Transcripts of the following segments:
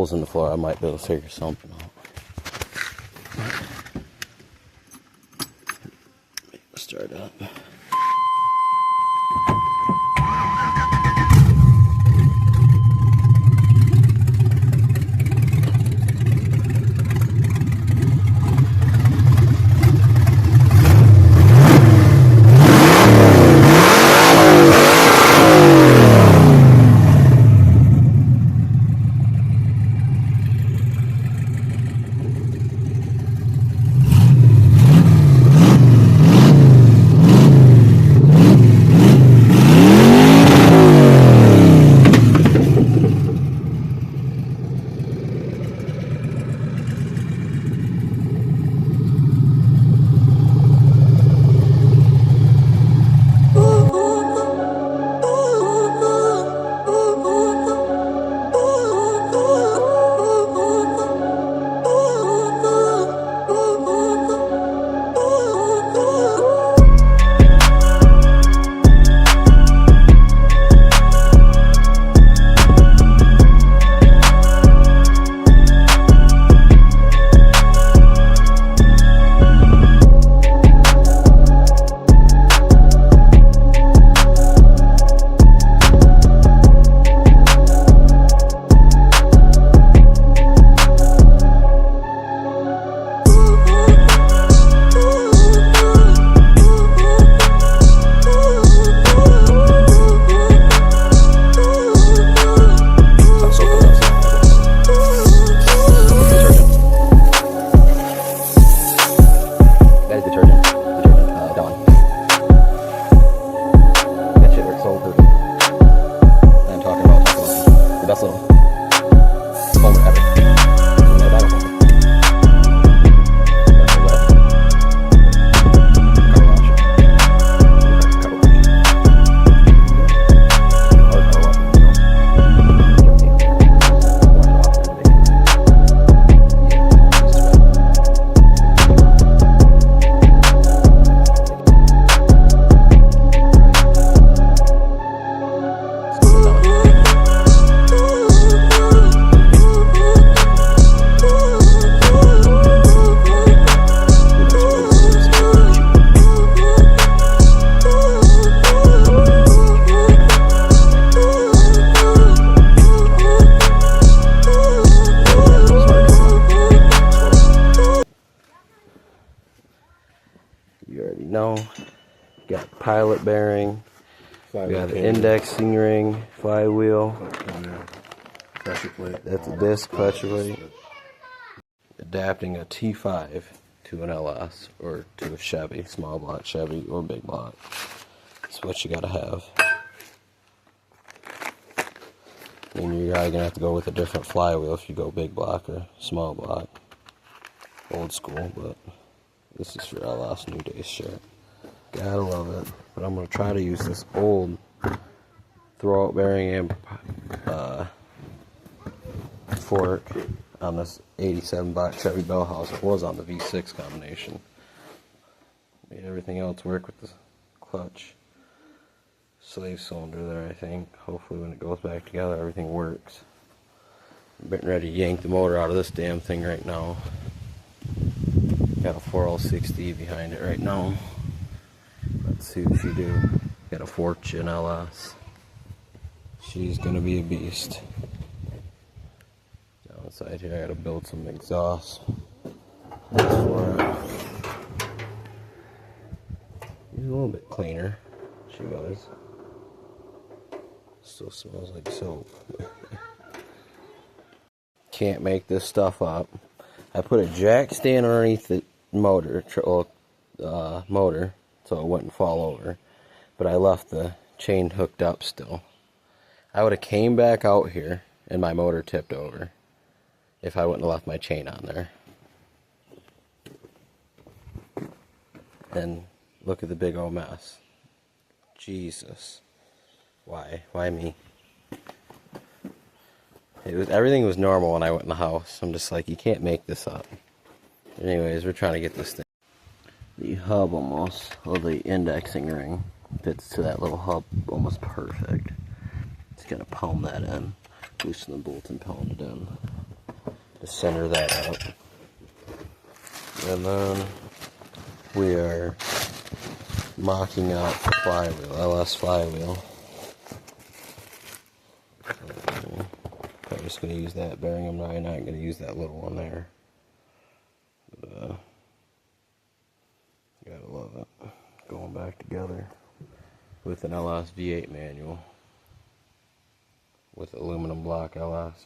holes in the floor, I might be able to figure something out. Start up. You already know. Got pilot bearing. We got an indexing ring, flywheel. Pressure plate. That's a disc pressure plate. Adapting a T5 to an LS or to a Chevy, small block Chevy or big block. That's what you gotta have. And you're probably gonna have to go with a different flywheel if you go big block or small block. Old school, but this is for LS New Day shit. Gotta love it. But I'm gonna try to use this old throwout bearing and fork on this 87 block Chevy Bell House. It was on the V6 combination. Made everything else work with the clutch. Slave cylinder there, I think. Hopefully when it goes back together everything works. I'm getting ready to yank the motor out of this damn thing right now. Got a 4L60 behind it right now. Let's see what she do. Got a Fortune LS. She's gonna be a beast. Down the side here I gotta build some exhaust for it. She's a little bit cleaner. She was. Still smells like soap. Can't make this stuff up. I put a jack stand underneath the motor, motor so it wouldn't fall over. But I left the chain hooked up still. I would have came back out here and my motor tipped over if I wouldn't have left my chain on there. And look at the big old mess. Jesus. Why? Why me? Everything was normal when I went in the house. I'm just like, you can't make this up. Anyways, we're trying to get this thing. The hub almost, or the indexing ring, fits to that little hub almost perfect. Just gonna pound that in, loosen the bolt and pound it in. Just center that up. And then we are mocking out the flywheel, LS flywheel. I'm just going to use that bearing. I'm not going to use that little one there. But, gotta love it. Going back together with an LS V8 manual with aluminum block LS.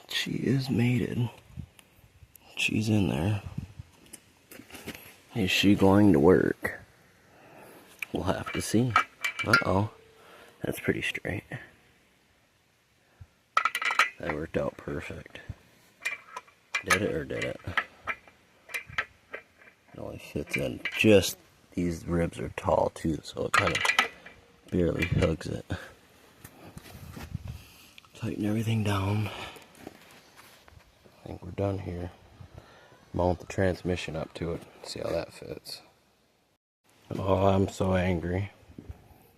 She is mated. She's in there. Is she going to work? We'll have to see. Uh-oh. That's pretty straight. That worked out perfect. Did it or did it? It only fits in just, these ribs are tall too, so it kind of barely hugs it. Tighten everything down. I think we're done here. Mount the transmission up to it, see how that fits. Oh, I'm so angry.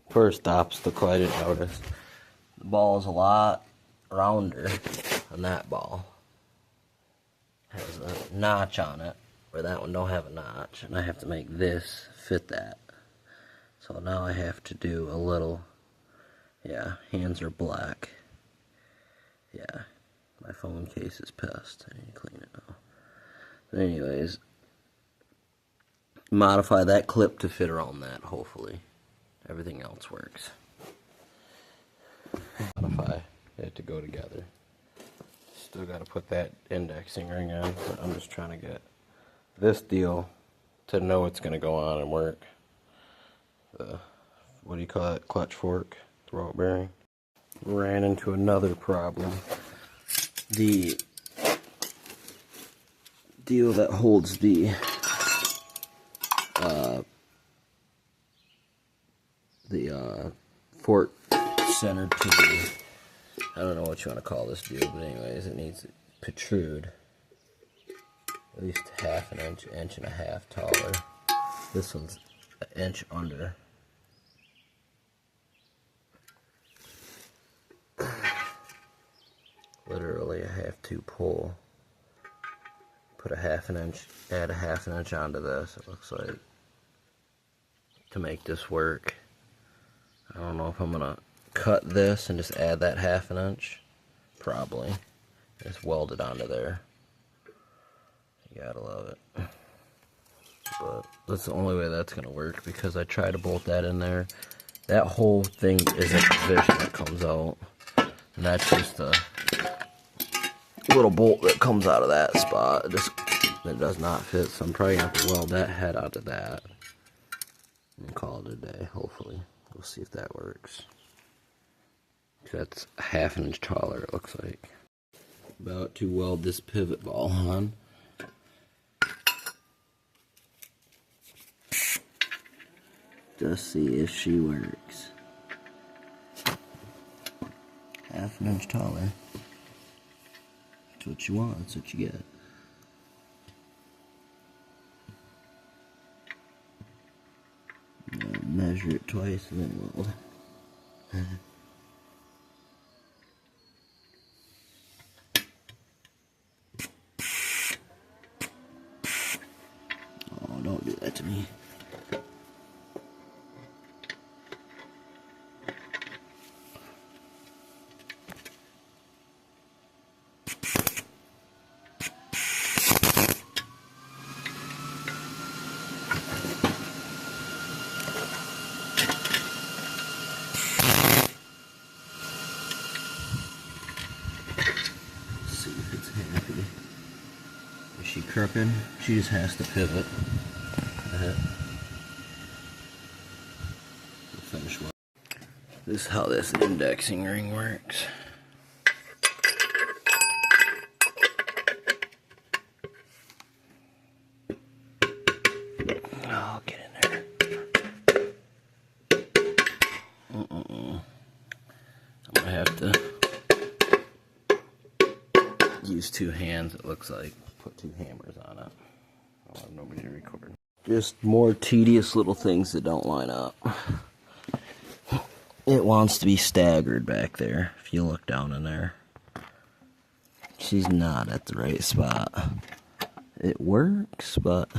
First obstacle I didn't notice. The ball is a lot rounder than that ball. It has a notch on it, where that one don't have a notch, and I have to make this fit that. So now I have to do a little, yeah, hands are black. Yeah, my phone case is pissed. I need to clean it now. But anyways, modify that clip to fit around that, hopefully. Everything else works. Modify it to go together. Still got to put that indexing ring on, but I'm just trying to get this deal to know it's going to go on and work. The, what do you call it? Clutch fork, throat bearing. Ran into another problem. The deal that holds the fork centered to the, I don't know what you want to call this deal, but anyways, it needs to protrude at least half an inch, inch and a half taller. This one's an inch under. Literally I have to pull, put a half an inch, add a half an inch onto this, it looks like, to make this work. I don't know if I'm gonna cut this and just add that half an inch. Probably. Just weld it onto there. You gotta love it. But that's the only way that's gonna work, because I try to bolt that in there. That whole thing is a position that comes out. And that's just a little bolt that comes out of that spot. It does not fit, so I'm probably gonna have to weld that head onto that. And call it a day, hopefully. We'll see if that works. That's a half an inch taller, it looks like. About to weld this pivot ball on. Just see if she works. Half an inch taller. That's what you want, that's what you get. Measure it twice and then weld. Oh, don't do that to me. See if it's happy. Is she crooked? She just has to pivot. Finish one. This is how this indexing ring works. Oh, get in there. I'm gonna have to use two hands, it looks like. Put two hammers on it. I don't have nobody to record. Just more tedious little things that don't line up. It wants to be staggered back there, if you look down in there. She's not at the right spot. It works, but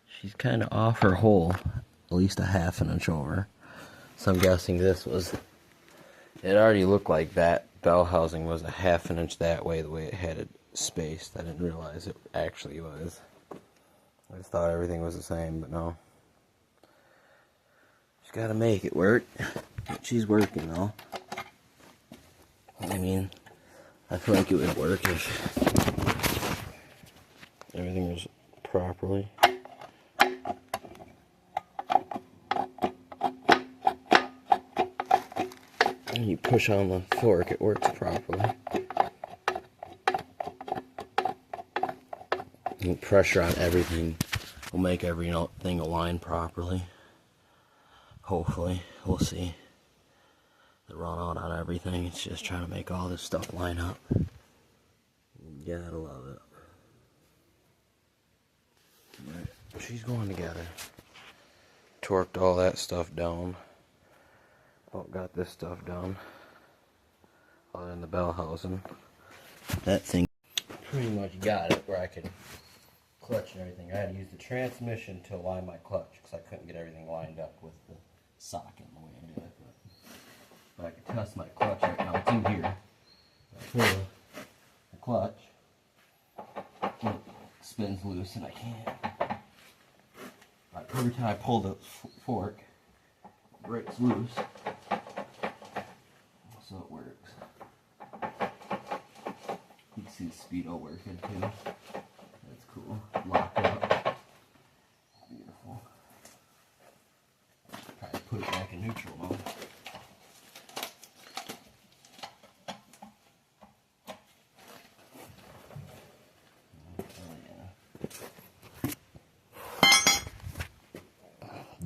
she's kind of off her hole, at least a half an inch over. So I'm guessing this was, it already looked like that bell housing was a half an inch that way, the way it had it spaced. I didn't realize it actually was. I just thought everything was the same, but no. She's got to make it work. She's working though. I mean, I feel like it would work if everything was properly. And you push on the fork, it works properly. And pressure on everything will make everything align properly. Hopefully, we'll see. The run out on everything, it's just trying to make all this stuff line up. You gotta love it. Right. She's going together. Torqued all that stuff down. Oh, got this stuff done. Other than the bell housing. That thing pretty much got it where I could clutch and everything. I had to use the transmission to align my clutch because I couldn't get everything lined up with the socket the way I did it. But I can test my clutch right now. It's in here. I pull the clutch. It spins loose and I can't. Every time I pull the fork, it breaks loose. So it works. You can see the speedo working too. That's cool. Lock up. Beautiful. Probably put it back in neutral mode.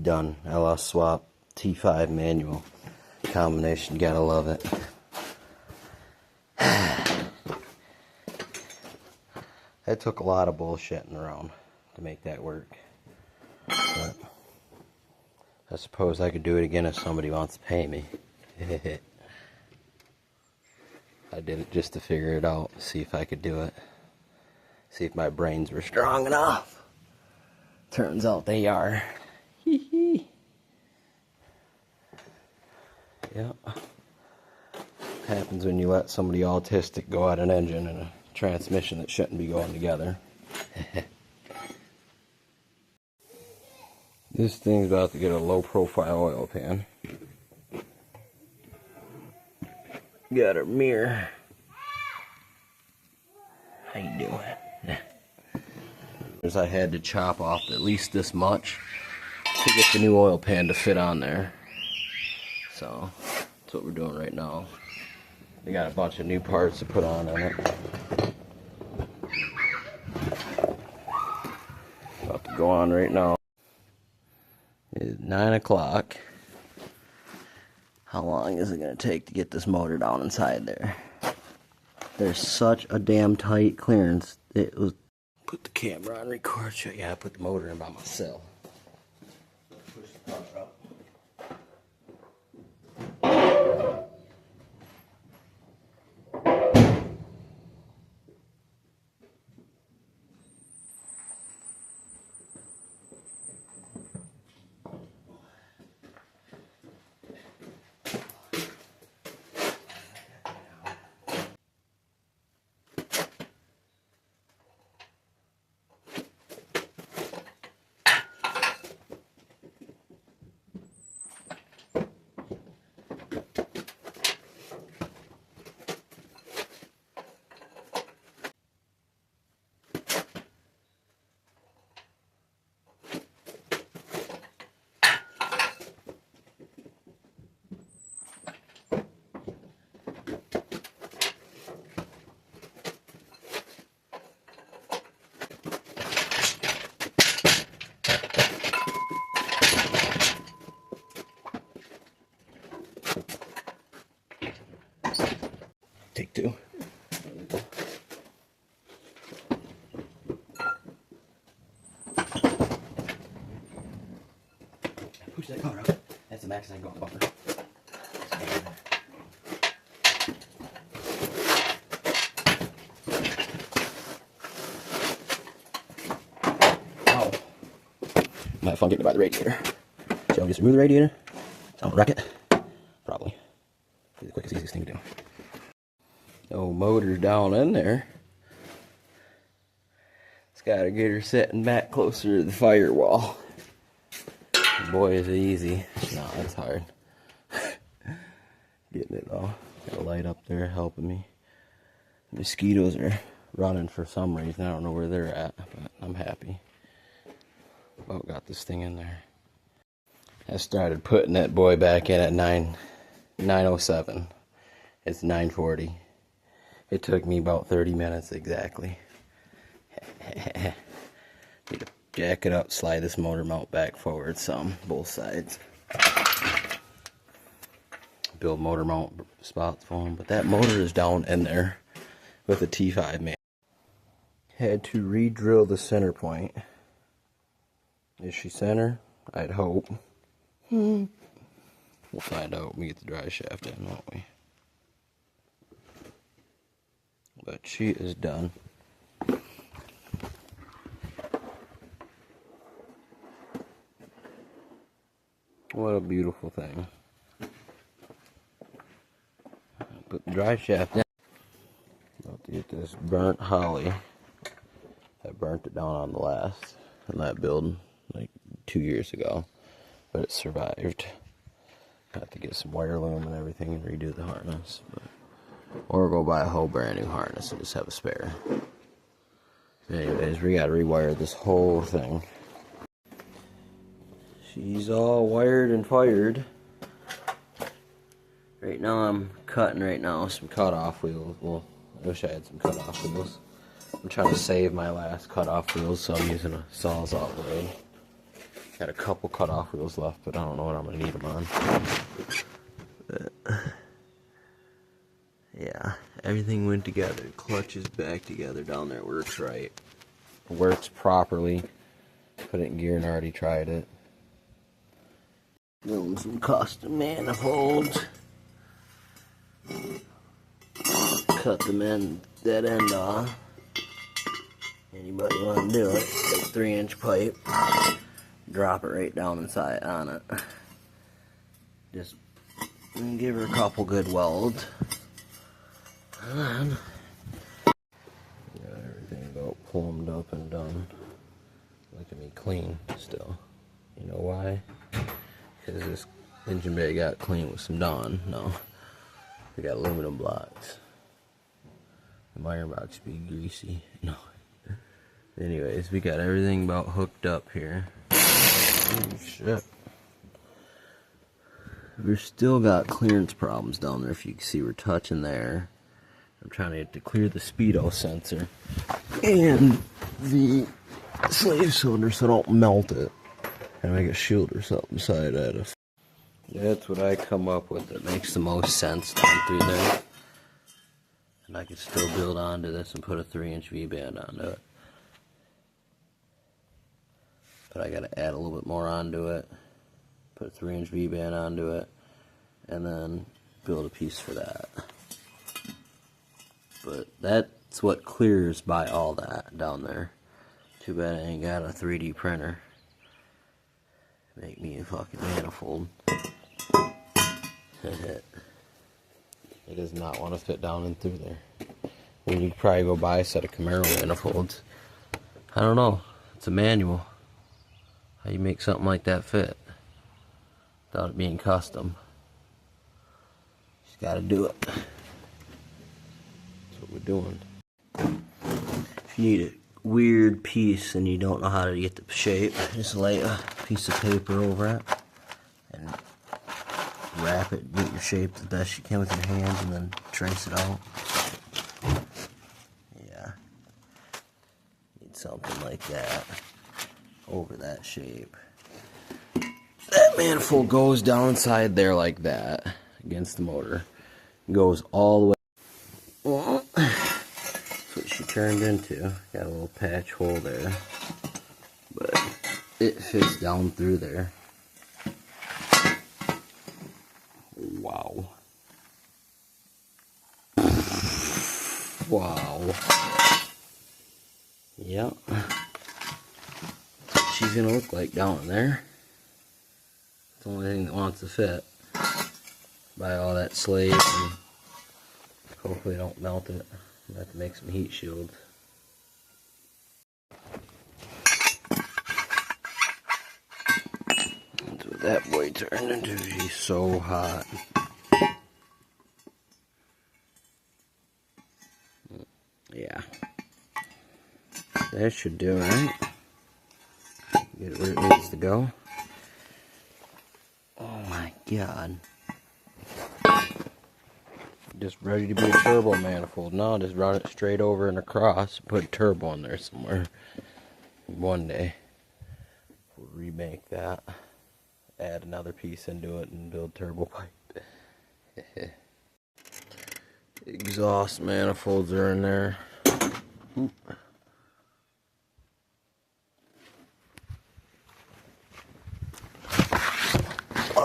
Done. LS swap T5 manual combination. Gotta love it. That took a lot of bullshitting around to make that work. But I suppose I could do it again if somebody wants to pay me. I did it just to figure it out, see if I could do it. See if my brains were strong enough. Turns out they are. Yep. Happens when you let somebody autistic go out an engine and a transmission that shouldn't be going together. This thing's about to get a low profile oil pan. Got her mirror. How you doing? I had to chop off at least this much to get the new oil pan to fit on there. So that's what we're doing right now. They got a bunch of new parts to put on it. About to go on right now. It's 9 o'clock. How long is it going to take to get this motor down inside there? There's such a damn tight clearance. It was. Put the camera on record. Show you how to put the motor in by myself. Push the power up. Push that car up. That's the max I can go on the bumper. Oh. Might have fun getting it by the radiator. Shall we just remove the radiator? I don't wreck it. Probably. Be the quickest, easiest thing to do. Oh, motor's down in there. It's gotta get her sitting back closer to the firewall. Boy, is it easy. No, it's hard. Getting it all. Got a light up there helping me. Mosquitoes are running for some reason. I don't know where they're at, but I'm happy. About got this thing in there. I started putting that boy back in at 9:07. It's 9:40. It took me about 30 minutes exactly. Need to jack it up, slide this motor mount back forward some, both sides. Build motor mount spots for him, but that motor is down in there with a T5 man. Had to re-drill the center point. Is she center? I'd hope. We'll find out when we get the drive shaft in, won't we? But she is done. What a beautiful thing. Put the drive shaft in. About to get this burnt holly. I burnt it down on the last in that build like 2 years ago, but it survived. Have to get some wire loom and everything and redo the harness, or go buy a whole brand new harness and just have a spare. Anyways, we gotta rewire this whole thing. She's all wired and fired. Right now I'm cutting some cutoff wheels. Well, I wish I had some cutoff wheels. I'm trying to save my last cutoff wheels, so I'm using a Sawzall blade. Got a couple cutoff wheels left, but I don't know what I'm gonna need them on. But, yeah, everything went together. Clutch is back together down there. Works right. Works properly. Put it in gear and already tried it. Doing some custom manifolds. Cut that end off. Anybody want to do it? Take 3-inch pipe. Drop it right down inside on it. Just give her a couple good welds. And then got everything about plumbed up and done. Look at me clean still. You know why? Because this engine bay got clean with some Dawn. No. We got aluminum blocks. The iron box be greasy. No. Anyways, we got everything about hooked up here. Oh shit. We've still got clearance problems down there. If you can see, we're touching there. I'm trying to get to clear the speedo sensor and the slave cylinder so I don't melt it. And make a shield or something beside that. That's what I come up with that makes the most sense down through there. And I can still build onto this and put a 3-inch V-band onto it. But I gotta add a little bit more onto it. Put a 3-inch V-band onto it. And then build a piece for that. But that's what clears by all that down there. Too bad I ain't got a 3D printer. Make me a fucking manifold. It does not want to fit down and through there. We need to probably go buy a set of Camaro manifolds. I don't know. It's a manual. How you make something like that fit without it being custom. Just gotta do it. That's what we're doing. If you need a weird piece and you don't know how to get the shape, just lay a piece of paper over it and wrap it, get your shape the best you can with your hands, and then trace it out. Yeah. Need something like that over that shape. That manifold goes down inside there like that against the motor. Goes all the way. turned into. Got a little patch hole there, but it fits down through there. Wow. Wow. Yep. She's gonna look like down there. It's the only thing that wants to fit. Buy all that slate and hopefully don't melt it. I'm gonna have to make some heat shields. That's what that boy turned into. He's so hot. Yeah. That should do, right? Get it where it needs to go. Oh my god. Just ready to be a turbo manifold. No, just run it straight over and across. Put a turbo in there somewhere. One day we'll remake that. Add another piece into it and build turbo pipe. Exhaust manifolds are in there. Oop.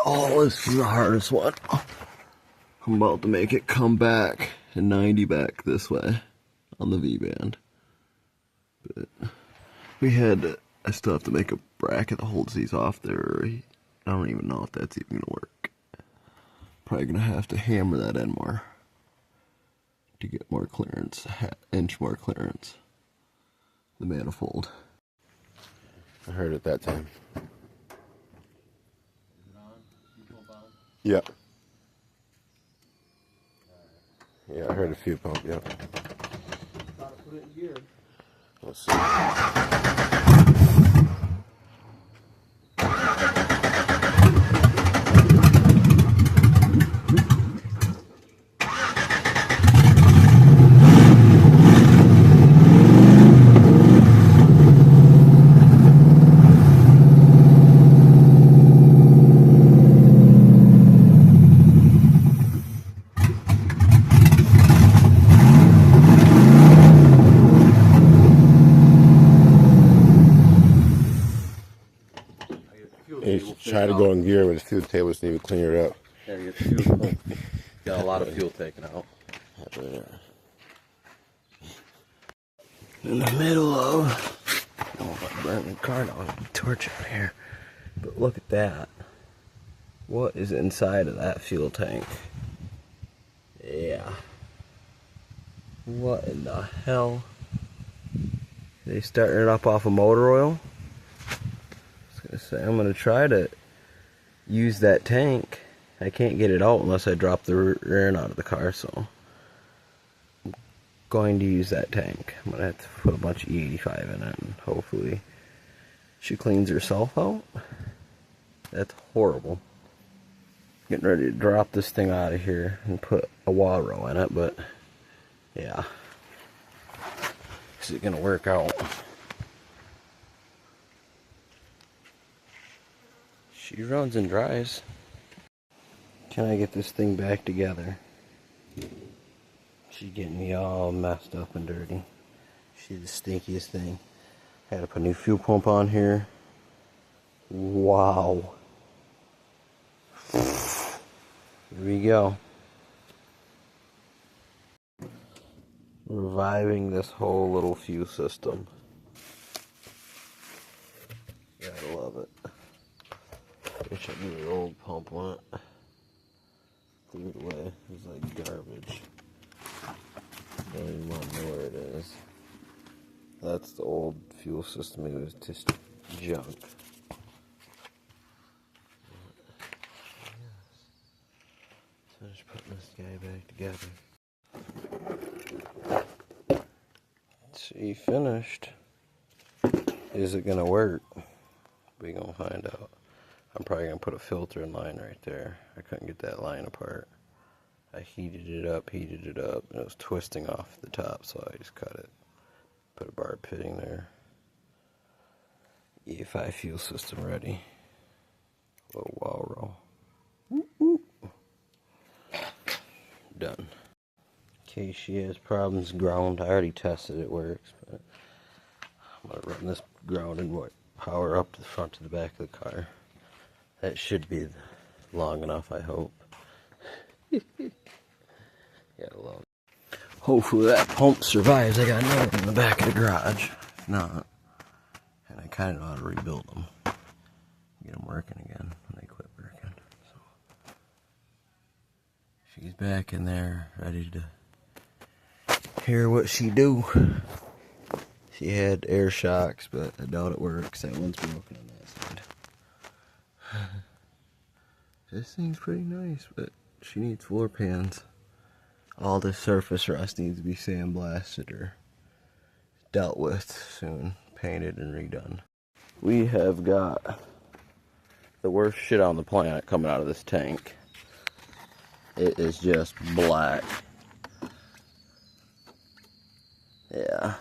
Oh, this is the hardest one. I'm about to make it come back and 90 back this way on the V-band. But I still have to make a bracket that holds these off there. I don't even know if that's even gonna work. Probably gonna have to hammer that in more to get more clearance, inch more clearance. The manifold. I heard it that time. Yeah. Yeah, I heard a few pump, yeah. Let's see. Try to go in gear, but the fuel tables need to clean it up. Yeah, you get fuel. Got a lot of fuel taken out. In the middle of, oh, if I burn the car down, torch out here. But look at that. What is inside of that fuel tank? Yeah. What in the hell? They starting it up off of motor oil? I was gonna say, I'm gonna try to use that tank. I can't get it out unless I drop the rear end out of the car, so I'm going to use that tank. I'm gonna have to put a bunch of E85 in it and hopefully she cleans herself out. That's horrible. Getting ready to drop this thing out of here and put a wall row in it, but yeah. Is it gonna work out? She runs and dries. Can I get this thing back together? She's getting me all messed up and dirty. She's the stinkiest thing. Had to put a new fuel pump on here. Wow. Here we go. Reviving this whole little fuel system. Gotta love it. Wish I knew the old pump went. Threw it away. It was like garbage. Don't even want to know where it is. That's the old fuel system. It was just junk. Finish putting this guy back together. See, finished. Is it gonna work? We gonna find out. I'm probably gonna put a filter in line right there. I couldn't get that line apart. I heated it up, and it was twisting off the top, so I just cut it. Put a bar pitting there. E5 fuel system ready. Little wall roll. Done. case she has problems ground. I already tested it works, but I'm gonna run this ground and power up to the front to the back of the car. That should be long enough, I hope. Gotta love it. Hopefully that pump survives. I got another one in the back of the garage. If not, and I kind of know how to rebuild them. Get them working again when they quit working. So she's back in there, ready to hear what she do. She had air shocks, but I doubt it works. That one's broken on that side. This thing's pretty nice, but she needs floor pans. All the surface rust needs to be sandblasted or dealt with soon, painted and redone. We have got the worst shit on the planet coming out of this tank. It is just black. Yeah.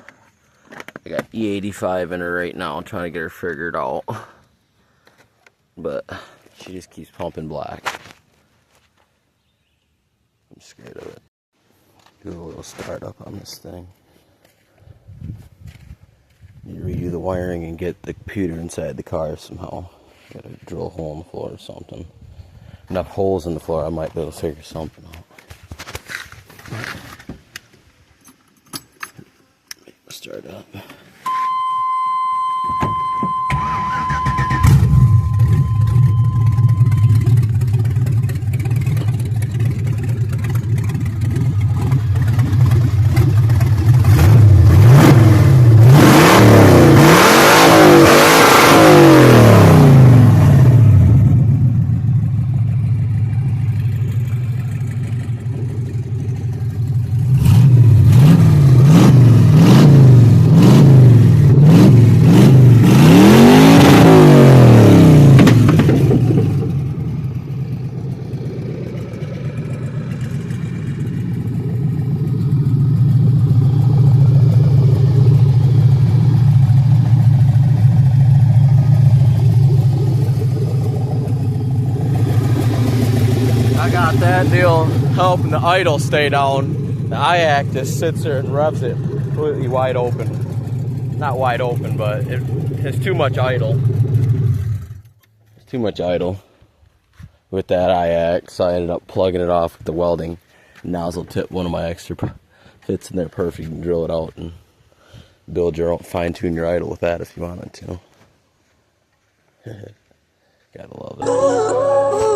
I got E85 in her right now, trying to get her figured out. But she just keeps pumping black. I'm scared of it. Do a little startup on this thing. Need to redo the wiring and get the computer inside the car somehow. Gotta drill a hole in the floor or something. Enough holes in the floor, I might be able to figure something out. Start up. I got that deal helping the idle stay down. The I-axis sits there and revs it completely wide open. Not wide open, but it has too much idle. It's too much idle with that I-axis. I ended up plugging it off with the welding nozzle tip. One of my extra fits in there perfect. You can drill it out and build your own, fine-tune your idle with that if you wanted to. Gotta love it.